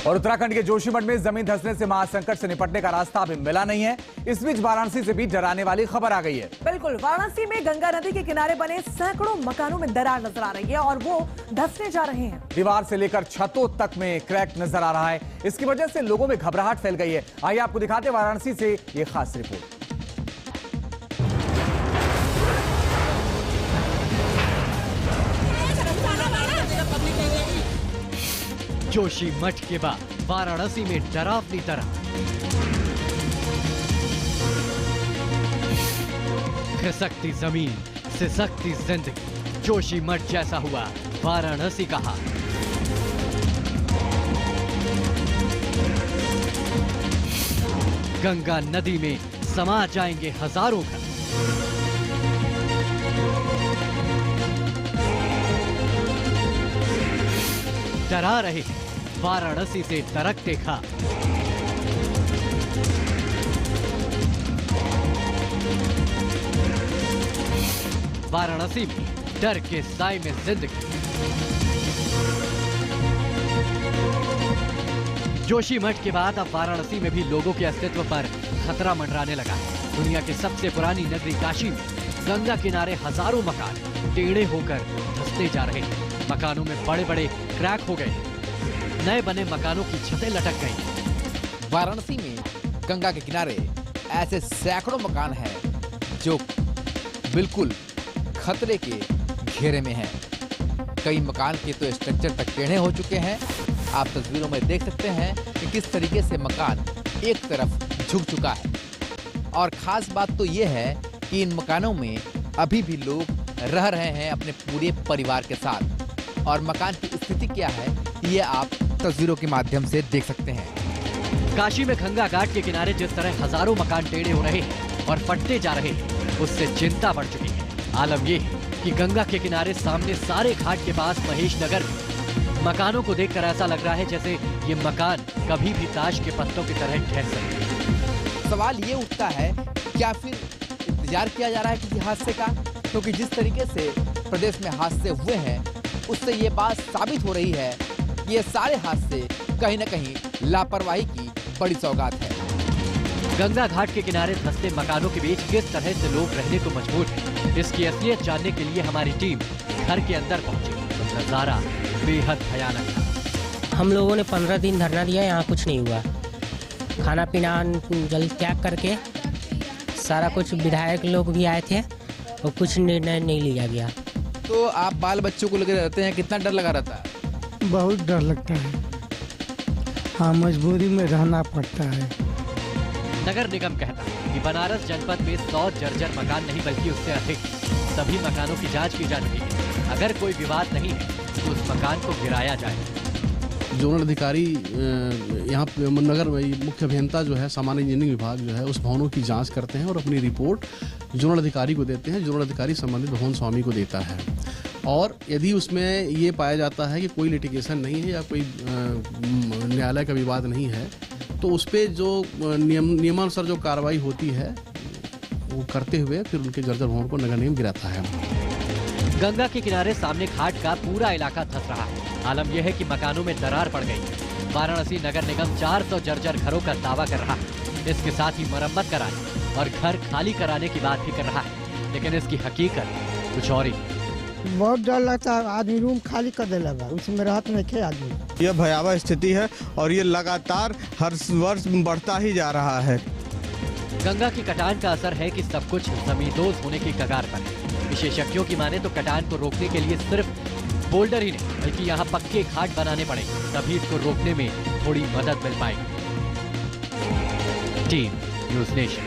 और उत्तराखंड के जोशीमठ में जमीन धंसने से महासंकट से निपटने का रास्ता अभी मिला नहीं है। इस बीच वाराणसी से भी डराने वाली खबर आ गई है। बिल्कुल, वाराणसी में गंगा नदी के किनारे बने सैकड़ों मकानों में दरार नजर आ रही है और वो धंसने जा रहे हैं। दीवार से लेकर छतों तक में क्रैक नजर आ रहा है। इसकी वजह से लोगों में घबराहट फैल गई है। आइए आपको दिखाते हैं वाराणसी से ये खास रिपोर्ट। जोशीमठ के बाद वाराणसी में डरावनी तरह खिसकती जमीन, सिसकती जिंदगी। जोशीमठ जैसा हुआ वाराणसी का हाल। गंगा नदी में समा जाएंगे हजारों घर। डरा रहे हैं वाराणसी से तरकते घाट। वाराणसी में डर के साए में जिंदगी। जोशीमठ के बाद अब वाराणसी में भी लोगों के अस्तित्व पर खतरा मंडराने लगा है। दुनिया की सबसे पुरानी नगरी काशी में गंगा किनारे हजारों मकान टेढ़े होकर धंसते जा रहे हैं। मकानों में बड़े बड़े क्रैक हो गए। नए बने मकानों की छतें लटक गई। वाराणसी में गंगा के किनारे ऐसे सैकड़ों मकान हैं जो बिल्कुल खतरे के घेरे में हैं। कई मकान के तो स्ट्रक्चर तक टेढ़े हो चुके हैं। आप तस्वीरों में देख सकते हैं कि किस तरीके से मकान एक तरफ झुक चुका है। और खास बात तो ये है कि इन मकानों में अभी भी लोग रह रहे हैं अपने पूरे परिवार के साथ। और मकान की स्थिति क्या है ये आप तस्वीरों के माध्यम से देख सकते हैं। काशी में गंगा घाट के किनारे जिस तरह हजारों मकान टेढ़े हो रहे हैं और फटते जा रहे हैं, उससे चिंता बढ़ चुकी है। आलम ये कि गंगा के किनारे सामने सारे घाट के पास महेश नगर में मकानों को देखकर ऐसा लग रहा है जैसे ये मकान कभी भी ताश के पत्तों की तरह ढह सकते। सवाल ये उठता है, क्या फिर इंतजार किया जा रहा है किसी हादसे का? क्योंकि जिस तरीके से प्रदेश में हादसे हुए हैं उससे ये बात साबित हो रही है कि ये सारे हादसे कहीं न कहीं लापरवाही की बड़ी सौगात है। गंगा घाट के किनारे धंसते मकानों के बीच किस तरह से लोग रहने को मजबूर हैं, इसकी असलियत जानने के लिए हमारी टीम घर के अंदर पहुंची। तो नजारा बेहद भयानक था। हम लोगों ने 15 दिन धरना दिया, यहाँ कुछ नहीं हुआ। खाना पीना जल त्याग करके सारा कुछ विधायक लोग भी आए थे और कुछ निर्णय नहीं लिया गया। तो आप बाल बच्चों को लेकर रहते हैं, कितना डर लगा रहता है? बहुत डर लगता है। हाँ, मजबूरी में रहना पड़ता है। नगर निगम कहता है कि बनारस जनपद में 100 जर्जर मकान नहीं बल्कि उससे अधिक सभी मकानों की जांच की जा रही है। अगर कोई विवाद नहीं है तो उस मकान को गिराया जाए। जोनल अधिकारी यहाँ नगर मुख्य अभियंता जो है सामान्य इंजीनियरिंग विभाग जो है उस भवनों की जांच करते हैं और अपनी रिपोर्ट जोनल अधिकारी को देते हैं। जोनल अधिकारी संबंधित भवन स्वामी को देता है और यदि उसमें ये पाया जाता है कि कोई लिटिगेशन नहीं है या कोई न्यायालय का विवाद नहीं है तो उस पर जो नियमानुसार जो कार्रवाई होती है वो करते हुए फिर उनके जर्जर भवन को नगर निगम गिराता है। गंगा के किनारे सामने घाट का पूरा इलाका धंस रहा है। आलम यह है कि मकानों में दरार पड़ गई। वाराणसी नगर निगम 400 जर्जर घरों का दावा कर रहा है। इसके साथ ही मरम्मत कराने और घर खाली कराने की बात भी कर रहा है, लेकिन इसकी हकीकत कुछ और ही। बहुत डर लगता है। आदमी रूम खाली कर दे लगा, उसमें राहत नहीं खे आदमी। यह भयावह स्थिति है और ये लगातार हर वर्ष बढ़ता ही जा रहा है। गंगा की कटान का असर है कि सब कुछ जमींदोज होने की कगार पर है। विशेषज्ञों की माने तो कटान को रोकने के लिए सिर्फ बोल्डर ही नहीं बल्कि यहाँ पक्के घाट बनाने पड़ेंगे, तभी इसको रोकने में थोड़ी मदद मिल पाएगी। Team news nation.